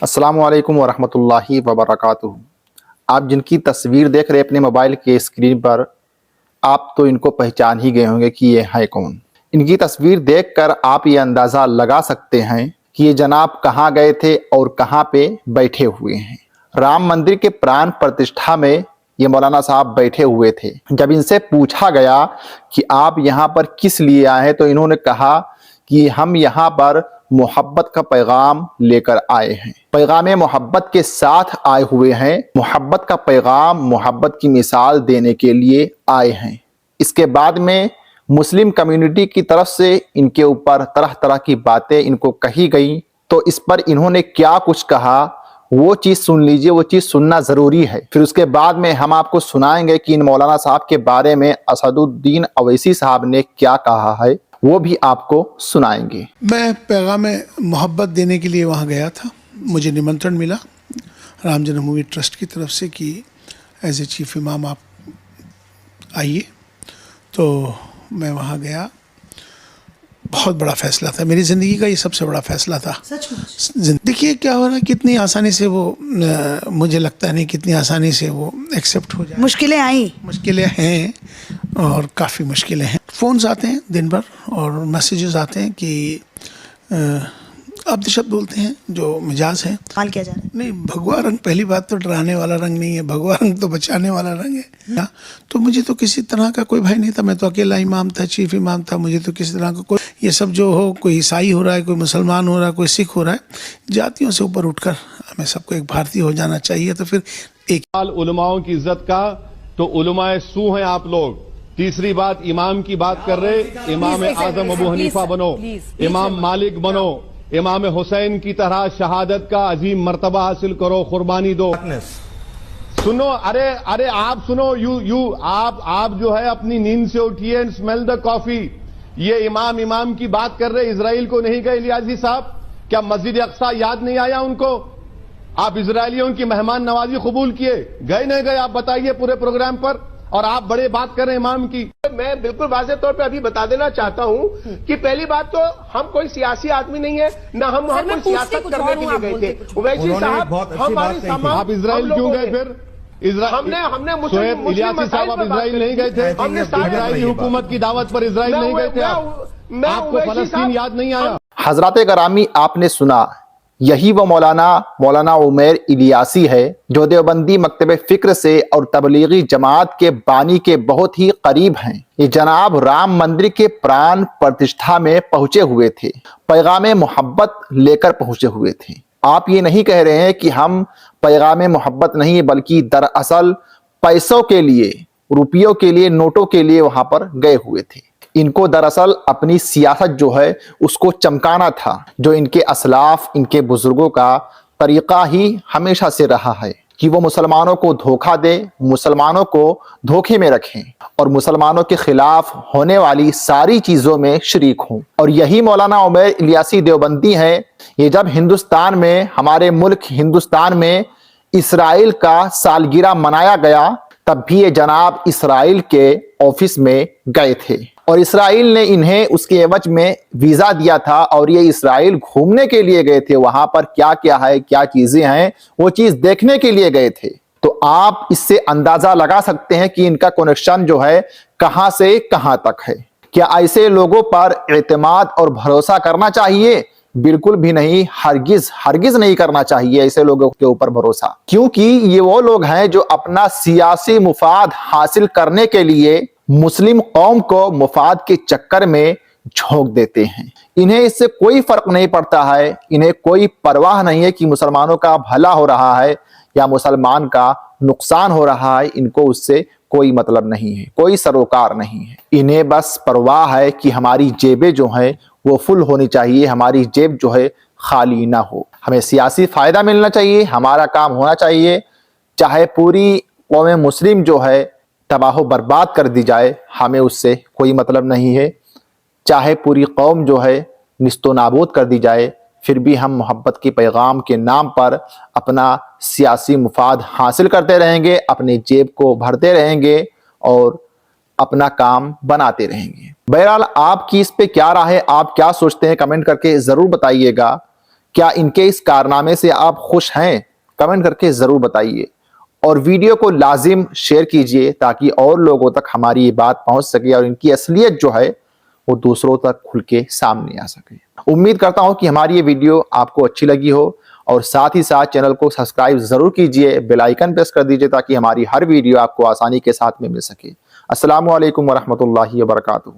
السلام علیکم ورحمۃ اللہ وبرکاتہ۔ آپ جن کی تصویر دیکھ رہے اپنے موبائل کے اسکرین پر، آپ تو ان کو پہچان ہی گئے ہوں گے کہ یہ ہے کون۔ ان کی تصویر دیکھ کر آپ یہ اندازہ لگا سکتے ہیں کہ یہ جناب کہاں گئے تھے اور کہاں پہ بیٹھے ہوئے ہیں۔ رام مندر کے پران پرتشٹھا میں یہ مولانا صاحب بیٹھے ہوئے تھے۔ جب ان سے پوچھا گیا کہ آپ یہاں پر کس لیے آئے ہیں تو انہوں نے کہا کہ ہم یہاں پر محبت کا پیغام لے کر آئے ہیں، پیغام محبت کے ساتھ آئے ہوئے ہیں، محبت کا پیغام، محبت کی مثال دینے کے لیے آئے ہیں۔ اس کے بعد میں مسلم کمیونٹی کی طرف سے ان کے اوپر طرح طرح کی باتیں ان کو کہی گئیں، تو اس پر انہوں نے کیا کچھ کہا وہ چیز سن لیجئے، وہ چیز سننا ضروری ہے۔ پھر اس کے بعد میں ہم آپ کو سنائیں گے کہ ان مولانا صاحب کے بارے میں اسد الدین اویسی صاحب نے کیا کہا ہے، وہ بھی آپ کو سنائیں گے۔ میں پیغام محبت دینے کے لیے وہاں گیا تھا۔ مجھے نمنترن ملا رام جنم بھومی ٹرسٹ کی طرف سے کہ ایز اے چیف امام آپ آئیے، تو میں وہاں گیا۔ بہت بڑا فیصلہ تھا، میری زندگی کا یہ سب سے بڑا فیصلہ تھا۔ دیکھیے کیا ہو رہا ہے، کتنی آسانی سے وہ مجھے لگتا نہیں کتنی آسانی سے وہ ایکسیپٹ ہو جائے۔ مشکلیں آئیں، مشکلیں ہیں اور کافی مشکلیں ہیں۔ فونز آتے ہیں دن بھر اور میسیجز آتے ہیں کہ ابدشت بولتے ہیں جو مجاز ہے، استعمال کیا جا رہا ہے۔ نہیں، بھگوا رنگ پہلی بات تو ڈرانے والا رنگ نہیں ہے، بھگوا رنگ تو بچانے والا رنگ ہے۔ تو مجھے تو کسی طرح کا کوئی بھائی نہیں تھا، میں تو اکیلا امام تھا، چیف امام تھا، مجھے تو کسی طرح کا کوئی یہ سب جو ہو، کوئی عیسائی ہو رہا ہے، کوئی مسلمان ہو رہا ہے، کوئی سکھ ہو رہا ہے، جاتیوں سے اوپر اٹھ کر ہمیں سب کو ایک بھارتی ہو جانا چاہیے۔ تو پھر ایک علماؤں کی عزت کا تو علماء سو ہیں آپ لوگ۔ تیسری بات، امام کی بات کر رہے، امام اعظم ابو حنیفہ بنو، امام مالک بنو، امام حسین کی طرح شہادت کا عظیم مرتبہ حاصل کرو، قربانی دو۔ سنو، ارے آپ سنو، آپ جو ہے اپنی نیند سے اٹھیے، اسمیل دا کافی۔ یہ امام کی بات کر رہے، اسرائیل کو نہیں گئے الیاسی صاحب؟ کیا مسجد اقصی یاد نہیں آیا ان کو؟ آپ اسرائیلیوں کی مہمان نوازی قبول کیے، گئے نہیں گئے آپ بتائیے پورے پروگرام پر، اور آپ بڑے بات کر رہے ہیں امام کی۔ میں بالکل واضح طور پہ ابھی بتا دینا چاہتا ہوں کہ پہلی بات تو ہم کوئی سیاسی آدمی نہیں ہے، نہ ہم وہاں کوئی سیاست کرنے کے لیے گئے تھے۔ اویسی صاحب، آپ اسرائیل کیوں گئے پھر؟ ہم نے مسلم الیاسی صاحب آپ اسرائیل نہیں گئے تھے؟ اسرائیلی حکومت کی دعوت پر اسرائیل نہیں گئے تھے آپ کو فلسطین یاد نہیں آیا؟ حضرات گرامی، آپ نے سنا، یہی وہ مولانا عمیر الیاسی ہے جو دیوبندی مکتب فکر سے اور تبلیغی جماعت کے بانی کے بہت ہی قریب ہیں۔ یہ جناب رام مندر کے پران پرتشٹھا میں پہنچے ہوئے تھے، پیغام محبت لے کر پہنچے ہوئے تھے۔ آپ یہ نہیں کہہ رہے ہیں کہ ہم پیغام محبت نہیں، بلکہ دراصل پیسوں کے لیے، روپیوں کے لیے، نوٹوں کے لیے وہاں پر گئے ہوئے تھے۔ ان کو دراصل اپنی سیاست جو ہے اس کو چمکانا تھا، جو ان کے اسلاف، ان کے بزرگوں کا طریقہ ہی ہمیشہ سے رہا ہے کہ وہ مسلمانوں کو دھوکہ دے، مسلمانوں کو دھوکے میں رکھیں اور مسلمانوں کے خلاف ہونے والی ساری چیزوں میں شریک ہوں۔ اور یہی مولانا عمیر الیاسی دیوبندی ہیں۔ یہ جب ہندوستان میں، ہمارے ملک ہندوستان میں اسرائیل کا سالگرہ منایا گیا، تب بھی یہ جناب اسرائیل کے آفس میں گئے تھے، اور اسرائیل نے انہیں اس کے عوض میں ویزا دیا تھا، اور یہ اسرائیل گھومنے کے لیے گئے تھے۔ وہاں پر کیا کیا ہے، کیا چیزیں ہیں، وہ چیز دیکھنے کے لیے گئے تھے۔ تو آپ اس سے اندازہ لگا سکتے ہیں کہ ان کا کنیکشن جو ہے کہاں سے کہاں تک ہے۔ کیا ایسے لوگوں پر اعتماد اور بھروسہ کرنا چاہیے؟ بالکل بھی نہیں، ہرگز نہیں کرنا چاہیے ایسے لوگوں کے اوپر بھروسہ، کیونکہ یہ وہ لوگ ہیں جو اپنا سیاسی مفاد حاصل کرنے کے لیے مسلم قوم کو مفاد کے چکر میں جھونک دیتے ہیں۔ انہیں اس سے کوئی فرق نہیں پڑتا ہے، انہیں کوئی پرواہ نہیں ہے کہ مسلمانوں کا بھلا ہو رہا ہے یا مسلمان کا نقصان ہو رہا ہے۔ ان کو اس سے کوئی مطلب نہیں ہے، کوئی سروکار نہیں ہے۔ انہیں بس پرواہ ہے کہ ہماری جیبیں جو ہیں وہ فل ہونی چاہیے، ہماری جیب جو ہے خالی نہ ہو۔ ہمیں سیاسی فائدہ ملنا چاہیے، ہمارا کام ہونا چاہیے، چاہے پوری قوم مسلم جو ہے تباہ و برباد کر دی جائے، ہمیں اس سے کوئی مطلب نہیں ہے۔ چاہے پوری قوم جو ہے نیست و نابود کر دی جائے، پھر بھی ہم محبت کے پیغام کے نام پر اپنا سیاسی مفاد حاصل کرتے رہیں گے، اپنی جیب کو بھرتے رہیں گے اور اپنا کام بناتے رہیں گے۔ بہرحال آپ کی اس پہ کیا رائے ہے، آپ کیا سوچتے ہیں، کمنٹ کر کے ضرور بتائیے گا کیا ان کے اس کارنامے سے آپ خوش ہیں؟ کمنٹ کر کے ضرور بتائیے، اور ویڈیو کو لازم شیئر کیجئے تاکہ اور لوگوں تک ہماری یہ بات پہنچ سکے اور ان کی اصلیت جو ہے وہ دوسروں تک کھل کے سامنے آ سکے۔ امید کرتا ہوں کہ ہماری یہ ویڈیو آپ کو اچھی لگی ہو، اور ساتھ ہی ساتھ چینل کو سبسکرائب ضرور کیجئے، بیل آئیکن پریس کر دیجئے تاکہ ہماری ہر ویڈیو آپ کو آسانی کے ساتھ میں مل سکے۔ السلام علیکم ورحمۃ اللہ وبرکاتہ۔